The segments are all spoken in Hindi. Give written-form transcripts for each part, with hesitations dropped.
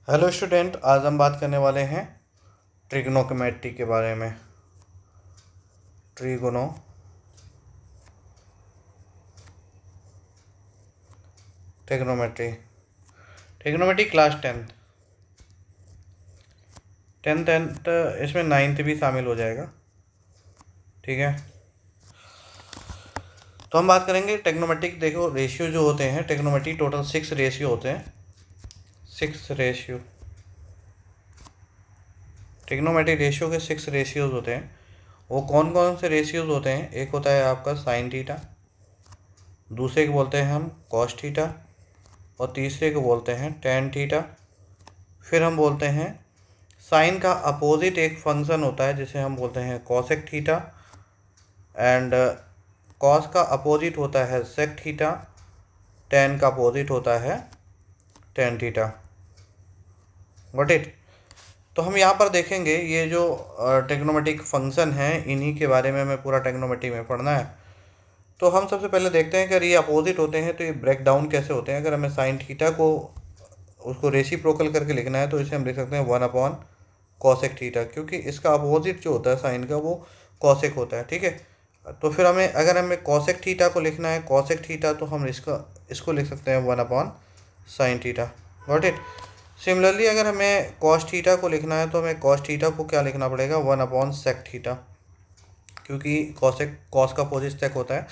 हेलो स्टूडेंट, आज हम बात करने वाले हैं ट्रिग्नोमेट्री के बारे में। ट्रिगोनो ट्रिग्नोमेट्री ट्रिग्नोमेट्री क्लास टेंथ इसमें नाइन्थ भी शामिल हो जाएगा। ठीक है, तो हम बात करेंगे ट्रिग्नोमेट्रिक। देखो, रेशियो जो होते हैं ट्रिग्नोमेट्री, टोटल 6 रेशियो होते हैं। 6 रेशियो ट्रिग्नोमेट्री रेशियो के 6 रेशियोज होते हैं। वो कौन कौन से रेशियोज होते हैं? एक होता है आपका साइन थीटा, दूसरे को बोलते हैं हम कॉस थीटा, और तीसरे को बोलते हैं टेन थीटा। फिर हम बोलते हैं साइन का अपोजिट एक फंक्शन होता है जिसे हम बोलते हैं कॉसेक थीटा, एंड कॉस का अपोजिट होता है सेक थीटा, टेन का अपोजिट होता है टेन थीटा। Got it? तो हम यहाँ पर देखेंगे ये जो ट्रिग्नोमेट्रिक फंक्शन है, इन्हीं के बारे में हमें पूरा ट्रिग्नोमेट्री में पढ़ना है। तो हम सबसे पहले देखते हैं कि अगर ये अपोजिट होते हैं तो ये ब्रेक डाउन कैसे होते हैं। अगर हमें साइन थीटा को उसको रेसिप्रोकल करके लिखना है तो इसे हम लिख सकते हैं 1 कॉसेक थीटा, क्योंकि इसका अपोजिट जो होता है साइन का वो कॉसेक होता है। ठीक है, तो फिर अगर हमें कॉसेक थीटा को लिखना है कॉसेक थीटा, तो हम इसको लिख सकते हैं 1 sine theta. Got it? Similarly अगर हमें कॉस थीटा को लिखना है तो हमें कॉस थीटा को क्या लिखना पड़ेगा? 1 सेक थीटा, क्योंकि कॉस का अपोजिट सेक होता है।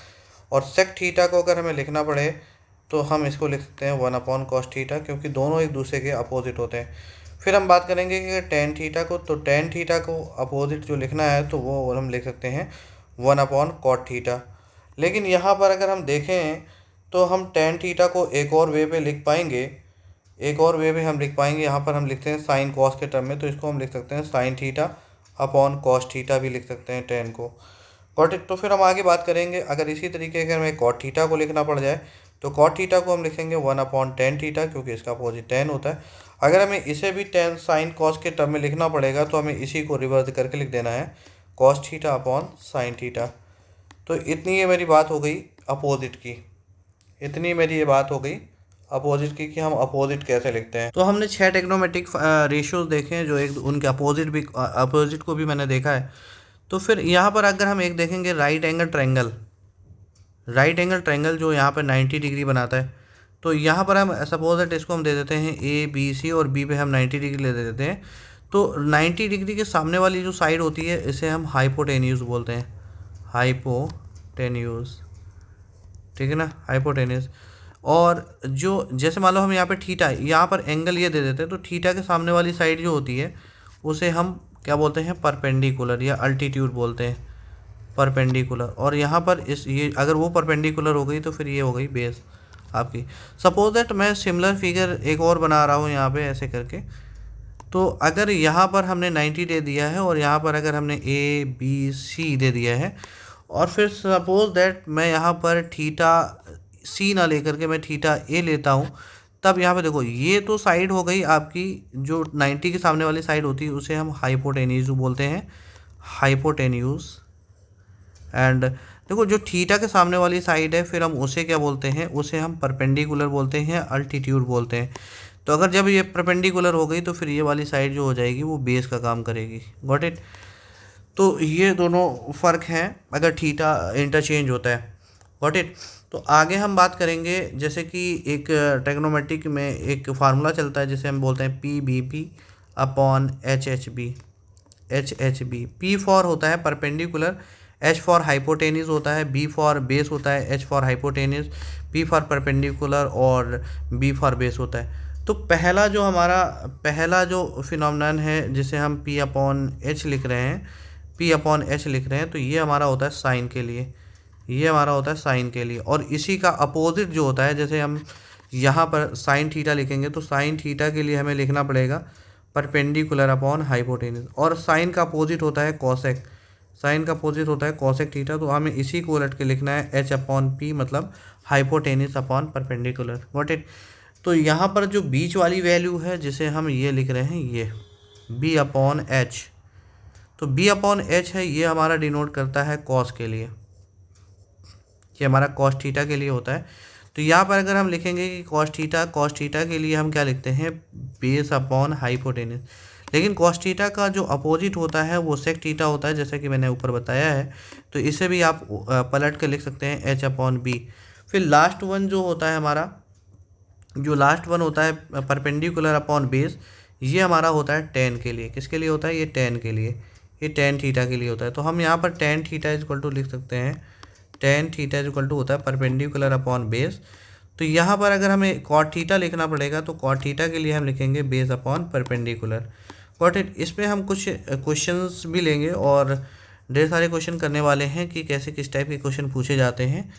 और सेक थीटा को अगर हमें लिखना पड़े तो हम इसको लिख सकते हैं 1 कॉस थीटा, क्योंकि दोनों एक दूसरे के अपोजिट होते हैं। फिर हम बात करेंगे कि टेन थीटा को, तो टेन थीटा को अपोजिट जो लिखना है तो वो हम लिख सकते हैं 1 कॉट थीटा। लेकिन यहाँ पर अगर हम देखें तो हम टेन थीटा को एक और वे पे लिख पाएंगे, हम लिख पाएंगे। यहाँ पर हम लिखते हैं साइन कॉस के टर्म में, तो इसको हम लिख सकते हैं sine theta upon cos theta भी लिख सकते हैं टेन को। Got it? तो फिर हम आगे बात करेंगे, अगर इसी तरीके से हमें कॉट थीटा को लिखना पड़ जाए तो कॉट थीटा को हम लिखेंगे 1/tan थीटा, क्योंकि इसका अपोजिट टेन होता है। अगर हमें इसे भी टेन साइन कॉस के टर्म में लिखना पड़ेगा तो हमें इसी को रिवर्स करके लिख देना है cos theta upon sine theta. तो इतनी ये मेरी बात हो गई अपोजिट की, कि हम अपोजिट कैसे लिखते हैं। तो हमने 6 ट्रिग्नोमेट्रिक रेशियोज देखे हैं, जो एक उनके अपोजिट को भी मैंने देखा है। तो फिर यहाँ पर अगर हम एक देखेंगे राइट एंगल ट्रायंगल जो यहाँ पर 90 डिग्री बनाता है, तो यहाँ पर हम सपोज दैट इसको हम दे देते हैं ABC, और B पे हम 90 डिग्री ले देते हैं। तो 90 डिग्री के सामने वाली जो साइड होती है इसे हम हाइपोटेन्यूज बोलते हैं, हाइपोटेन्यूज। ठीक है ना, हाइपोटेन्यूज। और जो जैसे मान लो हम यहाँ पे थीटा, यहाँ पर एंगल ये दे देते हैं, तो थीटा के सामने वाली साइड जो होती है उसे हम क्या बोलते हैं? परपेंडिकुलर या अल्टीट्यूड बोलते हैं, परपेंडिकुलर। और यहाँ पर ये अगर वो परपेंडिकुलर हो गई तो फिर ये हो गई बेस आपकी। सपोज दैट मैं सिमिलर फिगर एक और बना रहा हूँ यहाँ पे ऐसे करके। तो अगर यहाँ पर हमने 90 दे दिया है और यहाँ पर अगर हमने ABC दे दिया है, और फिर सपोज दैट मैं यहाँ पर थीटा C ना लेकर के मैं थीटा A लेता हूँ, तब यहाँ पे देखो ये तो साइड हो गई आपकी, जो 90 के सामने वाली साइड होती है उसे हम हाइपोटेन्यूज बोलते हैं, हाइपोटेन्यूज। एंड देखो जो थीटा के सामने वाली साइड है फिर हम उसे क्या बोलते हैं? उसे हम परपेंडिकुलर बोलते हैं, अल्टीट्यूड बोलते हैं। तो अगर जब ये परपेंडिकुलर हो गई तो फिर ये वाली साइड जो हो जाएगी वो बेस का काम करेगी। Got it? तो ये दोनों फ़र्क हैं अगर थीटा इंटरचेंज होता है। Got it? तो आगे हम बात करेंगे, जैसे कि एक ट्रिग्नोमेट्रिक में एक फार्मूला चलता है जिसे हम बोलते हैं PBP upon HHB। P for होता है परपेंडिकुलर, H फॉर हाइपोटेन्यूज होता है, B फॉर बेस होता है, H for hypotenuse, P for perpendicular और B फॉर बेस होता है। तो पहला जो फिनोमेनन है जिसे हम P/H लिख रहे हैं, तो ये हमारा होता है साइन के लिए। और इसी का अपोजिट जो होता है, जैसे हम यहाँ पर साइन थीटा लिखेंगे तो साइन थीटा के लिए हमें लिखना पड़ेगा परपेंडिकुलर अपॉन हाइपोटेन्यूज। और साइन का अपोजिट होता है कॉसेक थीटा, तो हमें इसी को उलट के लिखना है H/P, मतलब hypotenuse upon perpendicular. Got it? तो यहाँ पर जो बीच वाली वैल्यू है जिसे हम ये लिख रहे हैं, ये B/H, तो B/H है, ये हमारा डिनोट करता है कॉस के लिए, ये हमारा कॉस थीटा के लिए होता है। तो यहाँ पर अगर हम लिखेंगे कि कॉस थीटा के लिए हम क्या लिखते हैं? Base upon hypotenuse. लेकिन कॉस थीटा का जो अपोजिट होता है वो सेक थीटा होता है, जैसे कि मैंने ऊपर बताया है। तो इसे भी आप पलट कर लिख सकते हैं एच अपॉन बी। फिर लास्ट वन जो होता है हमारा, जो लास्ट वन होता है परपेंडिकुलर अपॉन बेस, ये हमारा होता है टेन के लिए। किसके लिए होता है? ये टेन के लिए, ये टेन थीटा के लिए होता है। तो हम यहाँ पर tan theta is equal to लिख सकते हैं, tan theta is equal to होता है परपेंडिकुलर अपॉन बेस। तो यहाँ पर अगर हमें कॉट थीटा लिखना पड़ेगा तो कॉट थीटा के लिए हम लिखेंगे base upon perpendicular. Got it. इसमें हम कुछ क्वेश्चंस भी लेंगे और ढेर सारे क्वेश्चन करने वाले हैं कि कैसे किस टाइप के क्वेश्चन पूछे जाते हैं।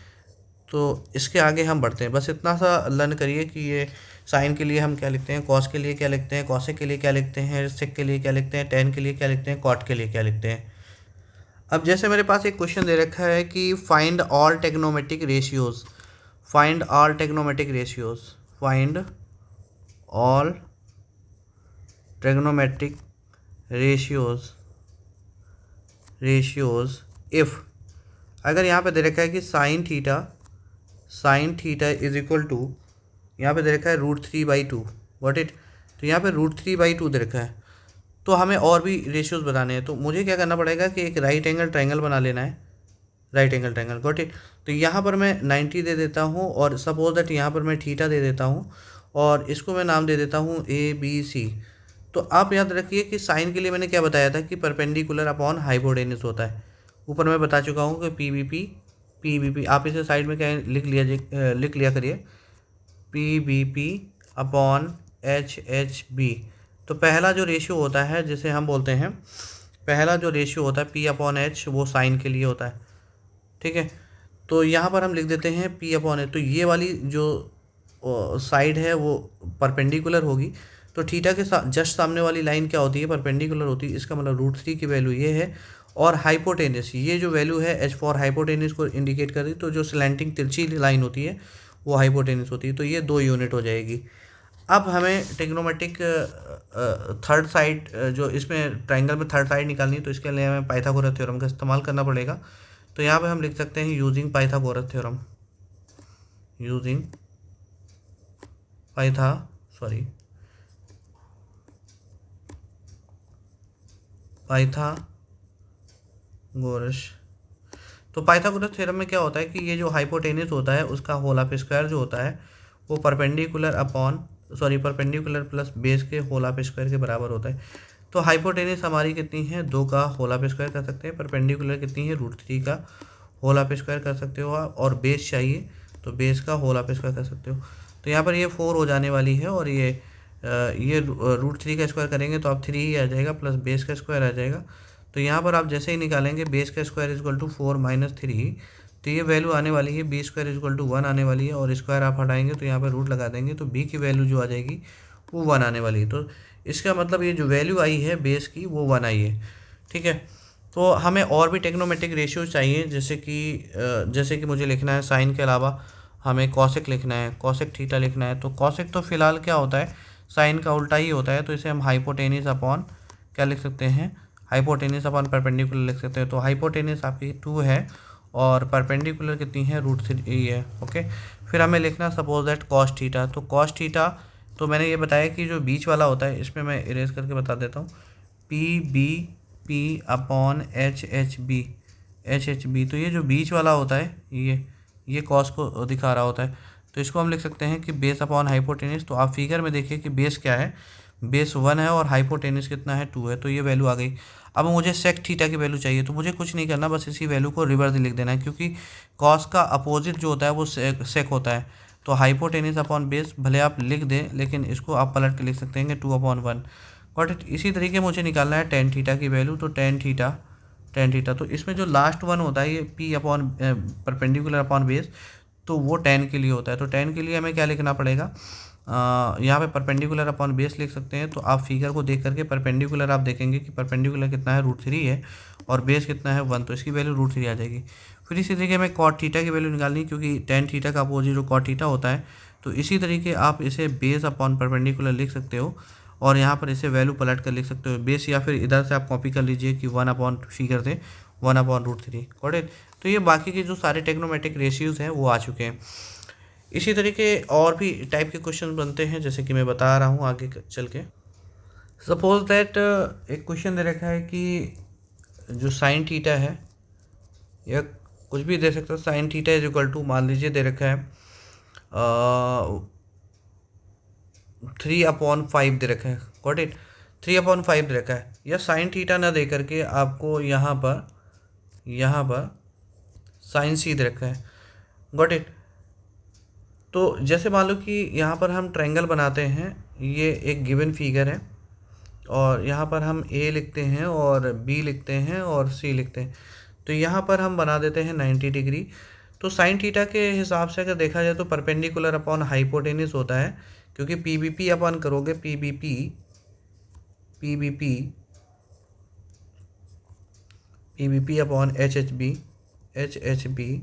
तो इसके आगे हम बढ़ते हैं। बस इतना सा लर्न करिए कि ये साइन के लिए हम क्या लिखते हैं, कॉस के लिए क्या लिखते हैं, कॉसेक के लिए क्या लिखते हैं, सेक के लिए क्या लिखते हैं, टेन के लिए क्या लिखते हैं, कॉट के लिए क्या लिखते हैं। अब जैसे मेरे पास एक क्वेश्चन दे रखा है कि find all trigonometric ratios, find all trigonometric ratios, find all trigonometric ratios if, अगर यहाँ पे दे रखा है कि sine theta is equal to, यहाँ पे दे रखा है √3/2, व्हाट इट। तो यहाँ पे √3/2 दे रखा है। तो हमें और भी रेशियोज बताने हैं। तो मुझे क्या करना पड़ेगा कि एक राइट एंगल ट्रायंगल बना लेना है, right angle triangle, got it. तो यहाँ पर मैं 90 दे देता हूँ और सपोज दैट यहाँ पर मैं थीटा दे देता हूँ और इसको मैं नाम दे देता हूँ ABC। तो आप याद रखिए कि साइन के लिए मैंने क्या बताया था कि परपेंडिकुलर अपॉन हाइपोटेनस होता है। ऊपर मैं बता चुका हूँ कि PBP आप इसे साइड में क्या लिख लिया करिए, PBP अपॉन HHB। तो पहला जो रेशियो होता है जिसे हम बोलते हैं, पहला जो रेशियो होता है P अपॉन H, वो साइन के लिए होता है, ठीक है। तो यहाँ पर हम लिख देते हैं P अपॉन H। तो ये वाली जो साइड है वो परपेंडिकुलर होगी। तो थीटा के जस्ट सामने वाली लाइन क्या होती है? परपेंडिकुलर होती है। इसका मतलब √3 की वैल्यू ये है। और हाइपोटेनस, ये जो वैल्यू है H फॉर हाइपोटेनस को इंडिकेट कर रही। तो जो स्लैंटिंग तिरछी लाइन होती है वो हाइपोटेनस होती है। तो ये 2 यूनिट हो जाएगी। अब हमें ट्रिग्नोमेट्रिक थर्ड साइड, जो इसमें ट्राइंगल में थर्ड साइड निकालनी है, तो इसके लिए हमें पाइथागोरस थ्योरम का इस्तेमाल करना पड़ेगा। तो यहाँ पे हम लिख सकते हैं using Pythagoras theorem, using Pythagoras. तो पाइथागोरस थ्योरम में क्या होता है कि ये जो हाइपोटेनस होता है उसका होल ऑफ स्क्वायर जो होता है वो परपेंडिकुलर प्लस बेस के होल ऑफ स्क्वायर के बराबर होता है। तो हाइपोटेनस हमारी कितनी है? 2 का होल ऑफ स्क्वायर कर सकते हैं। परपेंडिकुलर कितनी है? √3 का होल ऑफ स्क्वायर कर सकते हो आप। और बेस चाहिए तो बेस का होल ऑफ स्क्वायर कर सकते हो। तो यहाँ पर ये 4 हो जाने वाली है और ये √3 का स्क्वायर करेंगे तो आप 3 ही आ जाएगा, प्लस बेस का स्क्वायर आ जाएगा। तो यहाँ पर आप जैसे ही निकालेंगे बेस का स्क्वायर इज इक्वल टू 4 - 3, तो ये वैल्यू आने वाली है B² इज इक्वल टू 1 आने वाली है। और स्क्वायर आप हटाएंगे तो यहाँ पर रूट लगा देंगे तो B की वैल्यू जो आ जाएगी वो 1 आने वाली है। तो इसका मतलब ये जो वैल्यू आई है बेस की वो 1 आई है, ठीक है। तो हमें और भी टेक्नोमेट्रिक रेशियो चाहिए, जैसे कि मुझे लिखना है साइन के अलावा हमें कॉसेक लिखना है, कॉसेक थीटा लिखना है। तो कॉसेक तो फिलहाल क्या होता है, साइन का उल्टा ही होता है। तो इसे हम हाइपोटेनस अपॉन क्या लिख सकते हैं, हाइपोटेनस अपॉन परपेंडिकुलर लिख सकते हैं। तो हाइपोटेनस आपकी 2 है और परपेंडिकुलर कितनी है? √3 है, ओके। फिर हमें लिखना सपोज दैट कॉस थीटा। तो कॉस थीटा तो मैंने ये बताया कि जो बीच वाला होता है, इसमें मैं इरेज करके बता देता हूँ, PBP अपॉन HHB। तो ये जो बीच वाला होता है ये कॉस को दिखा रहा होता है। तो इसको हम लिख सकते हैं कि बेस अपॉन हाइपोटेनस। तो आप फिगर में देखिए कि बेस क्या है, बेस 1 है और हाइपोटेनस कितना है? 2 है। तो ये वैल्यू आ गई। अब मुझे सेक थीटा की वैल्यू चाहिए, तो मुझे कुछ नहीं करना, बस इसी वैल्यू को रिवर्स लिख देना है, क्योंकि कॉस का अपोजिट जो होता है वो सेक होता है। तो हाइपोटेनस अपॉन बेस भले आप लिख दें, लेकिन इसको आप पलट के लिख सकते हैं 2/1। Got it. इसी तरीके मुझे निकालना है टेन थीटा की वैल्यू। तो टेन थीटा तो इसमें जो लास्ट वन होता है ये P upon perpendicular upon base, तो वो 10 के लिए होता है। तो 10 के लिए हमें क्या लिखना पड़ेगा, यहाँ पे परपेंडिकुलर अपॉन बेस लिख सकते हैं। तो आप फिगर को देख करके परपेंडिकुलर आप देखेंगे कि परपेंडिकुलर कितना है? √3 है और बेस कितना है? 1। तो इसकी वैल्यू √3 आ जाएगी। फिर इसी तरीके हमें कॉट थीटा की वैल्यू निकालनी, क्योंकि टेन थीटा का अपोजिट जो कॉट थीटा होता है। तो इसी तरीके आप इसे बेस अपॉन परपेंडिकुलर लिख सकते हो और यहाँ पर इसे वैल्यू पलट कर लिख सकते हो बेस, या फिर इधर से आप कॉपी कर लीजिए कि 1 अपॉन फिगर थे 1/√3। Got it. तो ये बाकी के जो सारे टेक्नोमेट्रिक रेशियोज हैं वो आ चुके हैं। इसी तरीके और भी टाइप के क्वेश्चन बनते हैं, जैसे कि मैं बता रहा हूँ आगे चल के। सपोज दैट एक क्वेश्चन दे रखा है कि जो साइन थीटा है, या कुछ भी दे सकता है, sine theta is equal to, मान लीजिए दे रखा है 3/5 दे रखा है, गॉट इट, 3/5 दे रखा है, या साइन थीटा ना दे करके आपको यहाँ पर साइन सी दे रखा है, गॉट इट। तो जैसे मान लो कि यहाँ पर हम ट्रायंगल बनाते हैं, ये एक गिवन फिगर है, और यहाँ पर हम ए लिखते हैं और बी लिखते हैं और सी लिखते हैं, तो यहाँ पर हम बना देते हैं 90 डिग्री। तो साइन थीटा के हिसाब से अगर देखा जाए तो परपेंडिकुलर अपॉन हाइपोटेनिस होता है, क्योंकि पीबीपी अपन करोगे, P B P upon H H B,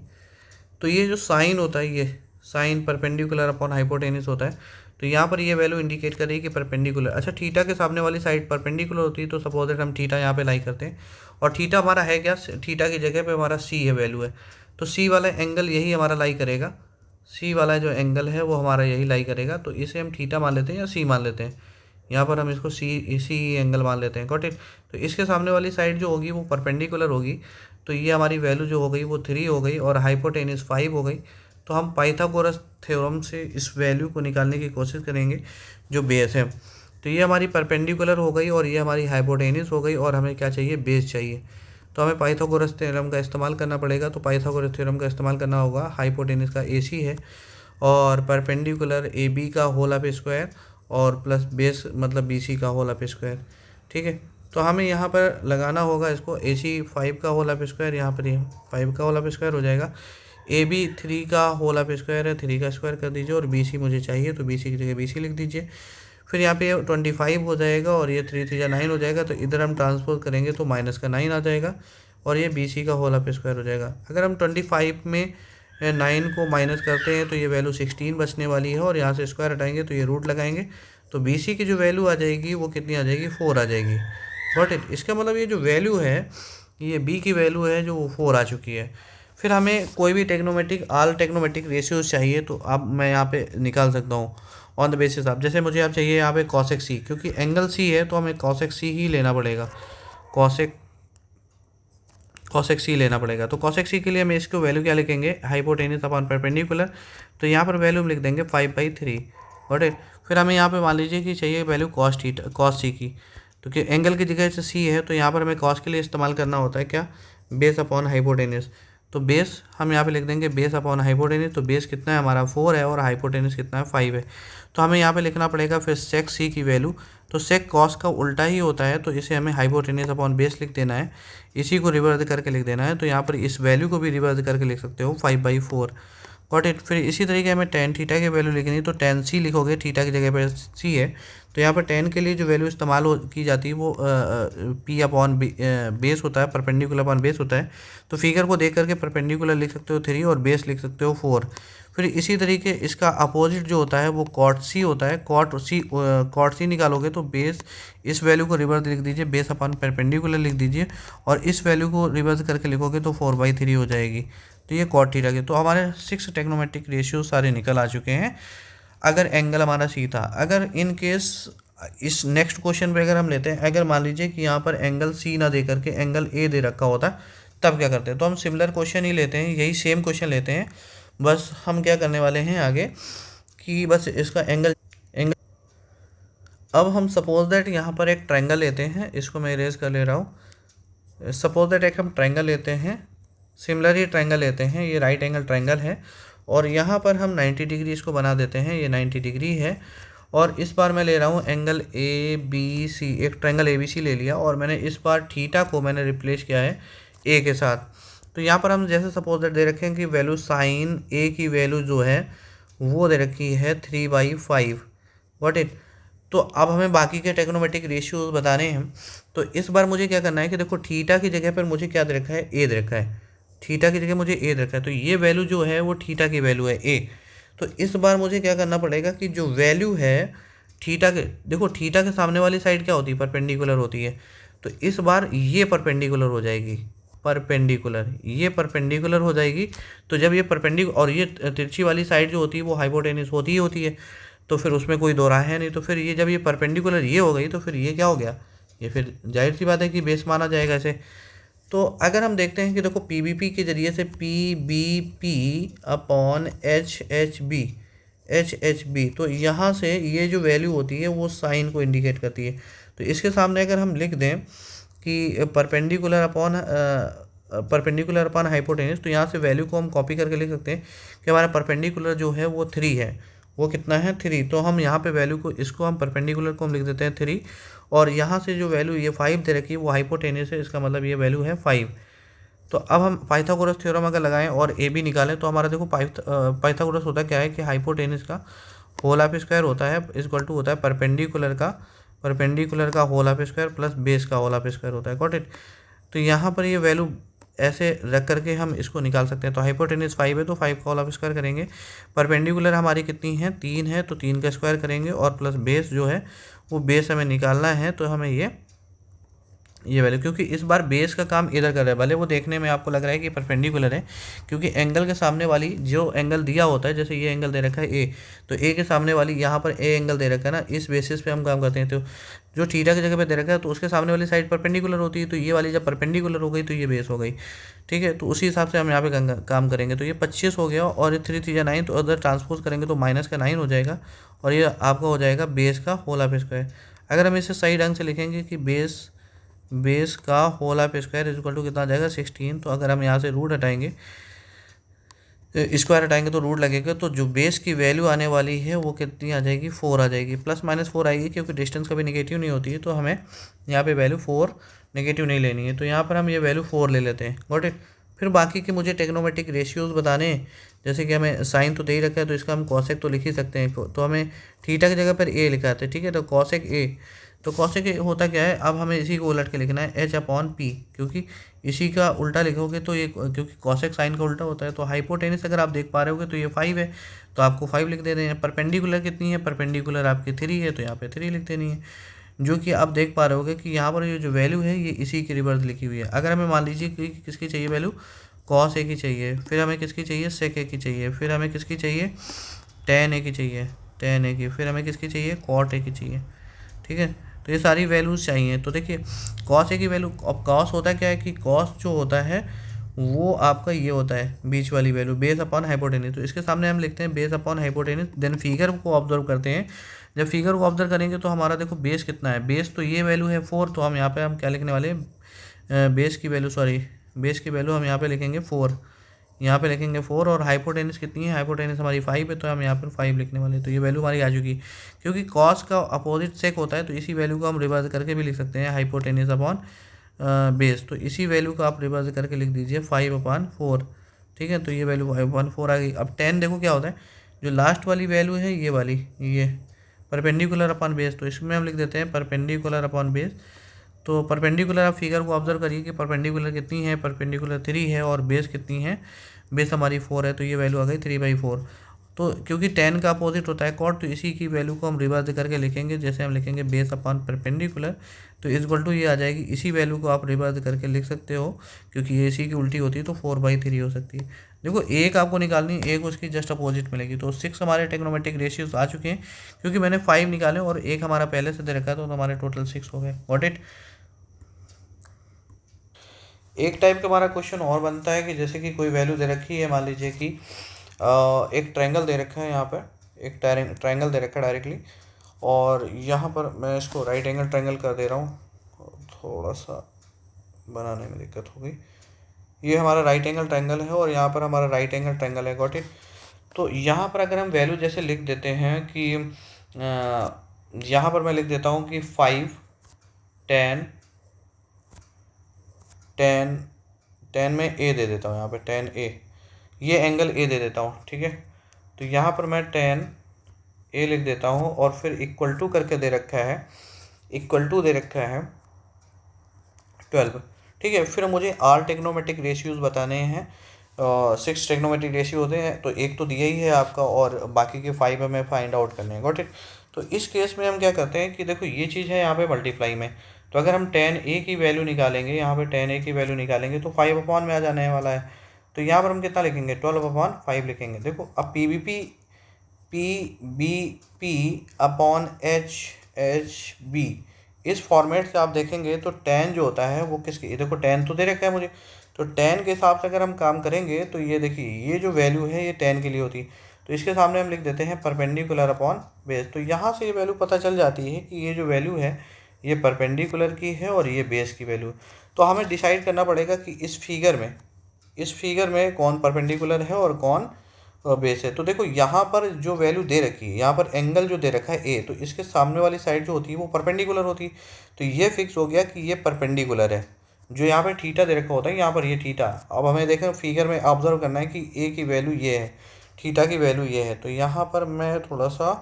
तो ये जो साइन होता है, ये साइन परपेंडिकुलर अपॉन हाइपोटेनिस होता है, तो यहाँ पर ये वैल्यू इंडिकेट कर रही है कि परपेंडिकुलर। अच्छा, थीटा के सामने वाली साइड परपेंडिकुलर होती है, तो सपोज दैट हम थीटा यहाँ पे लाई करते हैं, और थीटा हमारा है क्या, थीटा की जगह पे हमारा सी है, वैल्यू है, तो सी वाला एंगल यही हमारा लाई करेगा, सी वाला जो एंगल है वो हमारा यही लाई करेगा, तो इसे हम थीटा मान लेते हैं या सी मान लेते हैं, यहाँ पर हम इसको सी एंगल मान लेते हैं, गॉट इट। तो इसके सामने वाली साइड जो होगी वो परपेंडिकुलर होगी, तो ये हमारी वैल्यू जो हो गई वो 3 हो गई, और हाइपोटेनिस 5 हो गई। तो हम पाइथागोरस थ्योरम से इस वैल्यू को निकालने की कोशिश करेंगे जो बेस है। तो ये हमारी परपेंडिकुलर हो गई और ये हमारी हाइपोटेनिस हो गई, और हमें क्या चाहिए, बेस चाहिए। तो हमें पाइथागोरस थ्योरम का इस्तेमाल करना पड़ेगा। तो पाइथागोरस थ्योरम का इस्तेमाल करना होगा, हाइपोटेनिस का AC है और परपेंडिकुलर AB का होल ऑफ स्क्वायर, और प्लस बेस मतलब BC का होल ऑफ स्क्वायर, ठीक है। तो हमें यहाँ पर लगाना होगा इसको, AC 5 का होल ऑफ स्क्वायर, यहाँ पर ये 5 का होल ऑफ स्क्वायर हो जाएगा, AB 3 का होल ऑफ स्क्वायर है, 3 का स्क्वायर कर दीजिए, और BC मुझे चाहिए तो BC की जगह BC लिख दीजिए। फिर यहाँ पे 25 हो जाएगा, और ये 3 3 9 हो जाएगा, तो इधर हम ट्रांसपोज करेंगे तो माइनस का 9 आ जाएगा, और ये BC का होल ऑफ स्क्वायर हो जाएगा। अगर हम 25 में 9 को माइनस करते हैं तो ये वैल्यू 16 बचने वाली है, और यहाँ से स्क्वायर हटाएंगे तो ये रूट लगाएंगे, तो BC की जो वैल्यू आ जाएगी वो कितनी आ जाएगी, 4 आ जाएगी, गॉट इट। इसका मतलब ये जो वैल्यू है, ये B की वैल्यू है जो 4 आ चुकी है। फिर हमें कोई भी ऑल टेक्नोमेट्रिक रेशियोज चाहिए, तो अब मैं यहाँ पे निकाल सकता हूँ ऑन द बेसिस ऑफ, जैसे मुझे आप चाहिए यहाँ पे कॉसेक सी, क्योंकि एंगल सी है तो हमें कॉसेक सी ही लेना पड़ेगा, कॉसेक सी लेना पड़ेगा। तो कॉसेक सी के लिए हम इसको वैल्यू क्या लिखेंगे, हाइपोटेनिस अपॉन परपेंडिकुलर, तो यहाँ पर वैल्यू हम लिख देंगे 5/3, गॉट इट। फिर हमें यहाँ पे मान लीजिए कि चाहिए वैल्यू कॉस सी की, तो कि एंगल की जगह से सी है, तो यहाँ पर हमें कॉस के लिए इस्तेमाल करना होता है क्या, बेस अपॉन हाइपोटेनिस। तो बेस हम यहाँ पे लिख देंगे बेस अपॉन हाइपोटेनिस, तो बेस कितना है हमारा 4 है, और हाइपोटेनिस कितना है 5 है। तो हमें यहाँ पे लिखना पड़ेगा फिर सेक सी की वैल्यू, तो सेक कॉस का उल्टा ही होता है, तो इसे हमें हाइपोटेनिस अपॉन बेस लिख देना है, इसी को रिवर्स करके लिख देना है। तो यहाँ पर इस वैल्यू को भी रिवर्स करके लिख सकते हो 5/4, गॉट इट। फिर इसी तरीके हमें टेन थीटा की वैल्यू लिखनी, तो टेन सी लिखोगे, थीटा की जगह पर सी है, तो यहाँ पर टेन के लिए जो वैल्यू इस्तेमाल की जाती है वो P अपॉन बेस होता है, परपेंडिकुलर अपॉन बेस होता है। तो फिगर को देख करके परपेंडिकुलर लिख सकते हो 3 और बेस लिख सकते हो 4। फिर इसी तरीके इसका अपोजिट जो होता है वो कॉट सी होता है, कॉट सी निकालोगे तो बेस, इस वैल्यू को रिवर्स लिख दीजिए, बेस अपॉन परपेंडिकुलर लिख दीजिए, और इस वैल्यू को रिवर्स करके लिखोगे तो 4/3 हो जाएगी। तो ये कॉट थीटा के, तो हमारे 6 टेक्नोमेट्रिक रेशियो सारे निकल आ चुके हैं अगर एंगल हमारा सी था। अगर इन केस इस नेक्स्ट क्वेश्चन पे अगर हम लेते हैं, अगर मान लीजिए कि यहाँ पर एंगल सी ना दे करके एंगल ए दे रखा होता, तब क्या करते हैं, तो हम सिमिलर क्वेश्चन ही लेते हैं, यही सेम क्वेश्चन लेते हैं, बस हम क्या करने वाले हैं आगे कि बस इसका एंगल अब हम सपोज दैट यहाँ पर एक ट्रायंगल लेते हैं, इसको मैं इरेज कर ले रहा हूँ। सपोज दैट एक हम ट्रायंगल लेते हैं, सिमिलर ही ट्रायंगल लेते हैं, ये राइट एंगल ट्रायंगल है, और यहाँ पर हम 90 डिग्री इसको बना देते हैं, ये 90 डिग्री है, और इस बार मैं ले रहा हूँ एंगल ABC, एक ट्रायंगल ABC ले लिया, और मैंने इस बार थीटा को मैंने रिप्लेस किया है A के साथ। तो यहाँ पर हम जैसे सपोज दैट दे रखे हैं कि वैल्यू साइन A की वैल्यू जो है वो दे रखी है 3/5, व्हाट इट। तो अब हमें बाकी के टेक्नोमेट्रिक रेशियोज बताने हैं। तो इस बार मुझे क्या करना है कि देखो थीटा की जगह पर मुझे क्या दे रखा है, A दे रखा है, थीटा की जगह मुझे A दे रखा है, तो ये वैल्यू जो है वो थीटा की वैल्यू है A। तो इस बार मुझे क्या करना पड़ेगा कि जो वैल्यू है थीटा के, देखो थीटा के सामने वाली साइड क्या होती है, परपेंडिकुलर होती है, तो इस बार ये परपेंडिकुलर हो जाएगी, परपेंडिकुलर, ये परपेंडिकुलर हो जाएगी। तो जब ये परपेंडिकुलर और ये तिरछी वाली साइड जो होती है वो हाइपोटेनस होती ही होती है, तो फिर उसमें कोई दो राह है नहीं। तो फिर ये जब ये परपेंडिकुलर ये हो गई तो फिर ये क्या हो गया, ये फिर जाहिर सी बात है कि बेस माना जाएगा इसे। तो अगर हम देखते हैं कि देखो पीबीपी के जरिए से P B P upon H H B, तो यहाँ से ये जो वैल्यू होती है वो साइन को इंडिकेट करती है। तो इसके सामने अगर हम लिख दें कि परपेंडिकुलर अपॉन हाइपोटेनस, तो यहाँ से वैल्यू को हम कॉपी करके लिख सकते हैं कि हमारा परपेंडिकुलर जो है वो 3 है। वो कितना है 3, तो हम यहाँ पे वैल्यू को इसको हम परपेंडिकुलर को हम लिख देते हैं 3, और यहाँ से जो वैल्यू ये 5 दे रखी है वो हाइपोटेनस है, इसका मतलब ये वैल्यू है 5। तो अब हम पाइथागोरस थ्योरम अगर लगाएं और ए बी निकालें तो हमारा देखो पाइथागोरस होता क्या है कि हाइपोटेनस का होल हाफ स्क्वायर होता है इक्वल टू होता है परपेंडिकुलर का whole half square plus base का होल हाफ स्क्वायर होता है। Got it. तो यहाँ पर ये वैल्यू ऐसे रख करके हम इसको निकाल सकते हैं। तो हाइपोटेनस 5 है तो 5 का होल हाफ स्क्वायर करेंगे, परपेंडिकुलर हमारी कितनी है 3 है तो 3 का स्क्वायर करेंगे, और प्लस बेस जो है वो बेस हमें निकालना है, तो हमें ये वैल्यू, क्योंकि इस बार बेस का काम इधर कर रहा है, भले वो देखने में आपको लग रहा है कि परपेंडिकुलर है, क्योंकि एंगल के सामने वाली जो एंगल दिया होता है, जैसे ये एंगल दे रखा है ए, तो ए के सामने वाली यहाँ पर ए एंगल दे रखा है ना, इस बेसिस पे हम काम करते हैं। तो जो थीटा की जगह पे दे रखा है तो उसके सामने वाली साइड परपेंडिकुलर होती है, तो ये वाली जब परपेंडिकुलर हो गई तो ये बेस हो गई। ठीक है, तो उसी हिसाब से हम यहाँ पे काम करेंगे। तो ये 25 हो गया, और ये 3 3 9, तो अगर ट्रांसपोज करेंगे तो माइनस का 9 हो जाएगा, और ये आपका हो जाएगा बेस का होल हाफ स्क्वायर। अगर हम इसे सही ढंग से लिखेंगे कि बेस का whole half square equal to कितना आ जाएगा 16, तो अगर हम यहाँ से रूट हटाएंगे, स्क्वायर हटाएंगे तो रूट लगेगा, तो जो बेस की वैल्यू आने वाली है वो कितनी आ जाएगी 4 आ जाएगी, प्लस माइनस 4 आएगी, क्योंकि डिस्टेंस कभी नेगेटिव नहीं होती है, तो हमें यहाँ पे वैल्यू 4 नेगेटिव नहीं लेनी है। तो यहाँ पर हम ये वैल्यू 4 ले लेते हैं। Got it. फिर बाकी के मुझे टेक्नोमेट्रिक रेशियोज़ बताने हैं, जैसे कि हमें साइन तो दे ही रखा है तो इसका हम कॉसेक तो लिख ही सकते हैं, तो हमें थीटा की जगह पर ए लिखा है। ठीक है, तो कॉसेक ए, तो कॉसेक ए होता क्या है, अब हमें इसी को उलट के लिखना है एच अपॉन पी, क्योंकि इसी का उल्टा लिखोगे तो ये, क्योंकि कॉसेक साइन का उल्टा होता है। तो हाइपोटेनस अगर आप देख पा रहे होगे तो ये 5 है, तो आपको 5 लिख देना है। परपेंडिकुलर कितनी है, परपेंडिकुलर आपकी 3 है, तो यहाँ पे 3 लिख देनी है। जो कि आप देख पा रहे होगे कि यहाँ पर ये जो वैल्यू है ये इसी की रिवर्स लिखी हुई है। अगर हमें मान लीजिए कि किसकी चाहिए वैल्यू, कॉस ए की चाहिए, फिर हमें किसकी चाहिए सेक ए की चाहिए, फिर हमें किसकी चाहिए टेन ए की चाहिए, टेन ए की, फिर हमें किसकी चाहिए कॉट ए की चाहिए। ठीक है, तो ये सारी वैल्यूज़ चाहिए। तो देखिए कॉस ए की वैल्यू, अब कॉस होता क्या है कि कॉस जो होता है वो आपका ये होता है बीच वाली वैल्यू बेस अपॉन हाइपोटेनस, तो इसके सामने हम लिखते हैं base upon hypotenuse. Then figure को ऑब्जर्व करते हैं, जब फिगर को ऑब्जर्व करेंगे तो हमारा देखो बेस कितना है, बेस तो ये वैल्यू है 4, तो हम यहाँ पे हम क्या लिखने वाले हैं बेस की वैल्यू हम यहाँ पे लिखेंगे 4, यहाँ पे लिखेंगे 4, और हाइपोटेनस कितनी है, हाइपोटेनस हमारी 5 है, तो हम यहाँ पर 5 लिखने वाले हैं। तो ये वैल्यू हमारी आ चुकी, क्योंकि कॉस का अपोजिट सेक होता है, तो इसी वैल्यू को हम रिवर्स करके भी लिख सकते हैं हाइपोटेनस अपॉन बेस। तो इसी वैल्यू को आप रिवर्स करके लिख दीजिए 5/4। ठीक है, तो ये वैल्यू 5/4 आ गई। अब 10 देखो क्या होता है, जो लास्ट वाली वैल्यू है ये वाली, ये परपेंडिकुलर अपॉन बेस, तो इसमें हम लिख देते हैं परपेंडिकुलर अपॉन बेस। तो परपेंडिकुलर आप फिगर को ऑब्जर्व करिए कि परपेंडिकुलर कितनी है, परपेंडिकुलर 3 है, और बेस कितनी है, बेस हमारी 4 है, तो ये वैल्यू आ गई 3/4। तो क्योंकि 10 का अपोजिट होता है कॉट, तो इसी की वैल्यू को हम रिवर्स करके लिखेंगे, जैसे हम लिखेंगे बेस अपॉन परपेंडिकुलर, तो इक्वल टू ये आ जाएगी। इसी वैल्यू को आप रिवर्स करके लिख सकते हो, क्योंकि ये इसी की उल्टी होती है, तो 4/3 हो सकती है। देखो एक आपको निकालनी है, एक उसकी जस्ट अपोजिट मिलेगी। तो 6 हमारे टेक्नोमेट्रिक रेशियोज आ चुके हैं, क्योंकि मैंने 5 निकाले और एक हमारा पहले से दे रखा है, तो हमारे टोटल 6 हो गए। Got it. एक टाइप का हमारा क्वेश्चन और बनता है कि जैसे कि कोई वैल्यू दे रखी है, मान लीजिए कि एक ट्रायंगल दे रखा है, यहाँ पर एक ट्रायंगल दे रखा है डायरेक्टली, और यहाँ पर मैं इसको राइट एंगल ट्रायंगल कर दे रहा हूँ, थोड़ा सा बनाने में दिक्कत हो गई। ये हमारा राइट एंगल ट्रायंगल है और यहाँ पर हमारा राइट एंगल ट्रायंगल है। Got it. तो यहाँ पर अगर हम वैल्यू जैसे लिख देते हैं कि यहाँ पर मैं लिख देता हूँ कि 5 10 10 10 में ए दे देता हूँ, यहाँ पे 10A, ये एंगल ए दे देता हूँ। ठीक है, तो यहाँ पर मैं 10A लिख देता हूँ, और फिर इक्वल टू करके दे रखा है, इक्वल टू दे रखा है 12। ठीक है, फिर मुझे 8 टेक्नोमेट्रिक रेशियोज बताने हैं, 6 टेक्नोमेट्रिक रेशियो होते हैं, तो एक तो दिया ही है आपका, और बाकी के 5 हमें फाइंड आउट करने हैं। Got it. तो इस केस में हम क्या करते हैं कि देखो ये चीज़ है यहाँ पे मल्टीप्लाई में, तो अगर हम टेन ए की वैल्यू निकालेंगे, यहाँ पे टेन ए की वैल्यू निकालेंगे तो 5 अपॉन में आ जाने वाला है। तो यहाँ पर हम कितना लिखेंगे, 12/5 लिखेंगे। देखो अब पी अपॉन एच बी, इस फॉर्मेट से आप देखेंगे तो टेन जो होता है वो किसकी, देखो टेन तो दे रखा है मुझे, तो टेन के हिसाब से अगर हम काम करेंगे तो ये देखिए ये जो वैल्यू है ये टेन के लिए होती है, तो इसके सामने हम लिख देते हैं परपेंडिकुलर अपॉन बेस। तो यहाँ से ये वैल्यू पता चल जाती है कि ये जो वैल्यू है ये परपेंडिकुलर की है और ये बेस की वैल्यू। तो हमें डिसाइड करना पड़ेगा कि इस फिगर में कौन परपेंडिकुलर है और कौन बेस है। तो देखो यहाँ पर जो वैल्यू दे रखी है, यहाँ पर एंगल जो दे रखा है ए, तो इसके सामने वाली साइड जो होती है वो परपेंडिकुलर होती है। तो ये फिक्स हो गया कि ये परपेंडिकुलर है। जो यहाँ पर थीटा दे रखा होता है, यहाँ पर ये थीटा, अब हमें देखें फिगर में ऑब्जर्व करना है कि ए की वैल्यू ये है, थीटा की वैल्यू ये है। तो यहाँ पर मैं थोड़ा सा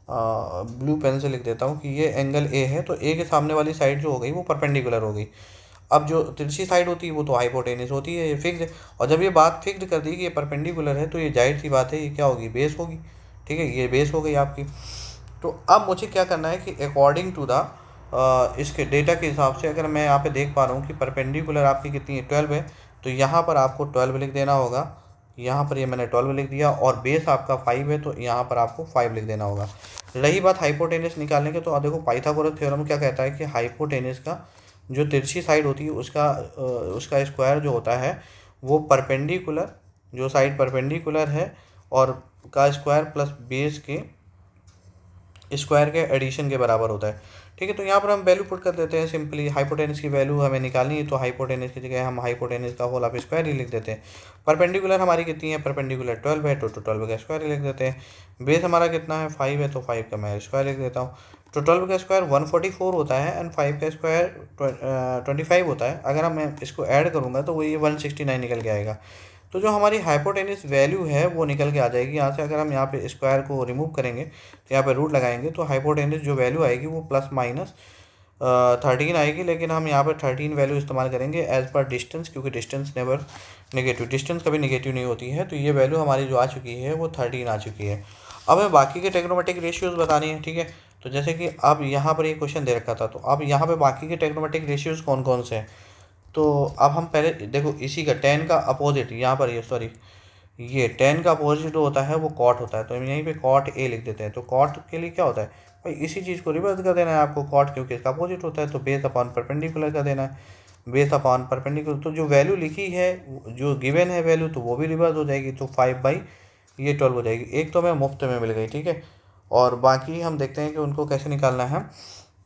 ब्लू पेन से लिख देता हूँ कि ये एंगल ए है, तो ए के सामने वाली साइड जो हो गई वो परपेंडिकुलर हो गई। अब जो तिरछी साइड होती है वो तो हाइपोटेनस होती है, ये फिक्स है। और जब ये बात फिक्स कर दी कि ये परपेंडिकुलर है तो ये जाहिर सी बात है ये क्या होगी, बेस होगी। ठीक है, ये बेस हो गई आपकी। तो अब मुझे क्या करना है कि अकॉर्डिंग टू द इसके डेटा के हिसाब से, अगर मैं यहाँ पे देख पा रहा हूँ कि परपेंडिकुलर आपकी कितनी है, 12 है, तो यहाँ पर आपको 12 लिख देना होगा। यहाँ पर ये मैंने 12 लिख दिया, और बेस आपका 5 है तो यहाँ पर आपको 5 लिख देना होगा। रही बात हाइपोटेनस निकालने के, तो आप देखो पाइथागोरस थ्योरम क्या कहता है कि हाइपोटेनस का जो तिरछी साइड होती है उसका स्क्वायर जो होता है वो परपेंडिकुलर, जो साइड परपेंडिकुलर है और का स्क्वायर प्लस बेस के स्क्वायर के एडिशन के बराबर होता है। ठीक है, तो यहाँ पर हम वैल्यू पुट कर देते हैं सिंपली। हाइपोटेनस की वैल्यू हमें निकालनी है तो हाइपोटेनस की जगह हम हाइपोटेनस का होल ऑफ स्क्वायर ही लिख देते हैं। परपेंडिकुलर हमारी कितनी है, परपेंडिकुलर 12 है तो 12 का स्क्वायर ही लिख देते हैं। बेस हमारा कितना है, 5 है तो 5 का मैं स्क्वायर लिख देता हूँ। तो 12 का स्क्वायर 144 होता है एंड 5 का स्क्वायर 25 होता है। अगर मैं इसको ऐड करूँगा तो वो ये 169 निकल के आएगा। तो जो हमारी हाइपोटेनस वैल्यू है वो निकल के आ जाएगी यहाँ से। अगर हम यहाँ पे स्क्वायर को रिमूव करेंगे तो यहाँ पे रूट लगाएंगे तो हाइपोटेनस जो वैल्यू आएगी वो प्लस माइनस 13 आएगी। लेकिन हम यहाँ पे 13 वैल्यू इस्तेमाल करेंगे एज पर डिस्टेंस, क्योंकि डिस्टेंस नेवर नेगेटिव, डिस्टेंस कभी नेगेटिव नहीं होती है। तो ये वैल्यू हमारी जो आ चुकी है वो 13 आ चुकी है। अब हमें बाकी के ट्रिग्नोमेट्रिक रेशियोज बतानी है। ठीक है, तो जैसे कि अब यहाँ पर ये क्वेश्चन दे रखा था, तो अब यहाँ पे बाकी के ट्रिग्नोमेट्रिक रेशियोज कौन कौन से हैं। तो अब हम पहले देखो इसी का टेन का अपोजिट, यहाँ पर ये सॉरी ये टेन का अपोजिट जो होता है वो कॉट होता है। तो हम यहीं पे कॉट ए लिख देते हैं। तो कॉट के लिए क्या होता है भाई, इसी चीज़ को रिवर्स कर देना है आपको, कॉट क्योंकि इसका अपोजिट होता है। तो बेस अपॉन परपेंडिकुलर कर देना है, बेस अपॉन परपेंडिकुलर। तो जो वैल्यू लिखी है, जो गिवन है वैल्यू, तो वो भी रिवर्स हो जाएगी। तो 5/12 हो जाएगी। एक तो हमें मुफ्त में मिल गई, ठीक है। और बाकी हम देखते हैं कि उनको कैसे निकालना है।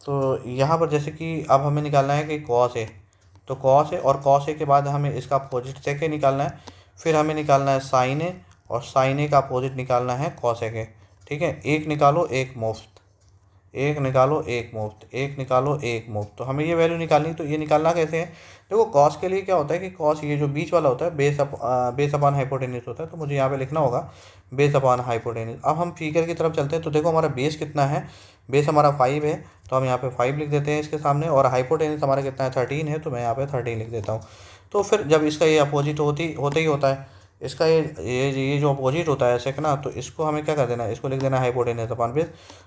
तो यहाँ पर जैसे कि अब हमें निकालना है कि कॉस ए, तो कॉस ए, और कॉस ए के बाद हमें इसका अपोजिट सेक ए निकालना है। फिर हमें निकालना है साइन ए, और साइन ए का अपोजिट निकालना है कॉस ए के। ठीक है, एक निकालो एक मुफ्त, एक निकालो एक मुफ्त, एक निकालो एक मुफ्त। तो हमें ये वैल्यू निकालनी, तो ये निकालना कैसे है, देखो कॉस के लिए क्या होता है कि कॉस ये जो बीच वाला होता है बेस अपॉन हाइपोटेनस होता है। तो मुझे यहाँ पे लिखना होगा बेस अपॉन हाइपोटेनस। अब हम फिगर की तरफ चलते हैं। तो देखो हमारा बेस कितना है, बेस हमारा 5 है, तो हम यहाँ पे 5 लिख देते हैं इसके सामने। और हाइपोटेनस हमारा कितना है, 13 है, तो मैं यहाँ पे 13 लिख देता हूँ। तो फिर जब इसका ये अपोजिट होता ही होता है, इसका ये जो अपोजिट होता है सेक ना, तो इसको हमें क्या कर देना है, इसको लिख देना है हाइपोटेनस अपॉन बेस।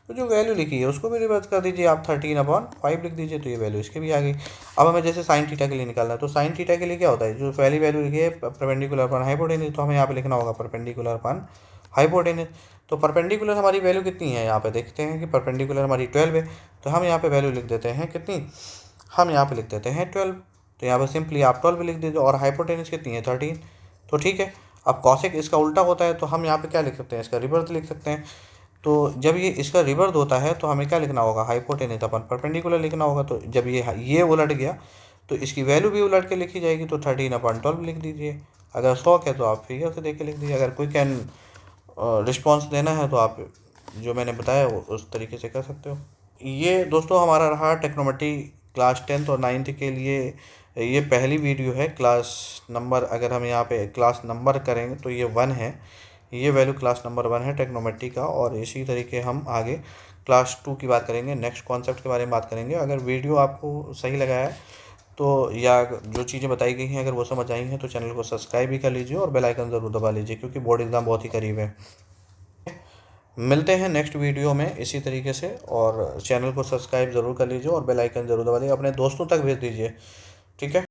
तो जो वैल्यू लिखी है उसको भी रिवर्स कर दीजिए आप, 13/5 लिख दीजिए, तो ये वैल्यू इसकी भी आ गई। अब हमें जैसे साइन थीटा के लिए निकालना है, तो साइन थीटा के लिए क्या होता है, जो पहली वैल्यू लिखी है परपेंडिकुलर अपॉन हाइपोटेनस, तो हमें यहाँ पे लिखना होगा परपेंडिकुलर अपॉन हाइपोटेनस। तो परपेंडिकुलर हमारी वैल्यू कितनी है, यहाँ पे देखते हैं कि परपेंडिकुलर हमारी 12 है। तो हम यहाँ पे वैल्यू लिख देते हैं कितनी, हम यहाँ पे लिख देते हैं 12। तो यहाँ पे सिंपली आप 12 लिख दीजिए, और हाइपोटेनस कितनी है 13। तो ठीक है, अब कॉसेक इसका उल्टा होता है, तो हम यहाँ पे क्या लिख सकते हैं, इसका रिवर्स लिख सकते हैं। तो जब ये इसका रिवर्स होता है तो हमें क्या लिखना होगा, हाइपोटेनस अपन परपेंडिकुलर लिखना होगा। तो जब ये उलट गया तो इसकी वैल्यू भी उलट के लिखी जाएगी। तो 13/12 लिख दीजिए। अगर 100 है तो आप फिगर से देख के लिख दीजिए। अगर कोई कैन रिस्पॉन्स देना है तो आप जो मैंने बताया वो उस तरीके से कर सकते हो। ये दोस्तों हमारा रहा ट्रिग्नोमेट्री क्लास 10th और 9th के लिए। ये पहली वीडियो है। क्लास नंबर अगर हम यहाँ पे क्लास नंबर करेंगे तो ये 1 है, ये वैल्यू क्लास नंबर 1 है ट्रिग्नोमेट्री का। और इसी तरीके हम आगे क्लास 2 की बात करेंगे, नेक्स्ट कॉन्सेप्ट के बारे में बात करेंगे। अगर वीडियो आपको सही लगा है तो, या जो चीज़ें बताई गई हैं अगर वो समझ आई हैं, तो चैनल को सब्सक्राइब भी कर लीजिए और बेल आइकन ज़रूर दबा लीजिए, क्योंकि बोर्ड एग्ज़ाम बहुत ही करीब है। मिलते हैं नेक्स्ट वीडियो में इसी तरीके से, और चैनल को सब्सक्राइब ज़रूर कर लीजिए और बेल आइकन ज़रूर दबा दीजिए, अपने दोस्तों तक भेज दीजिए। ठीक है।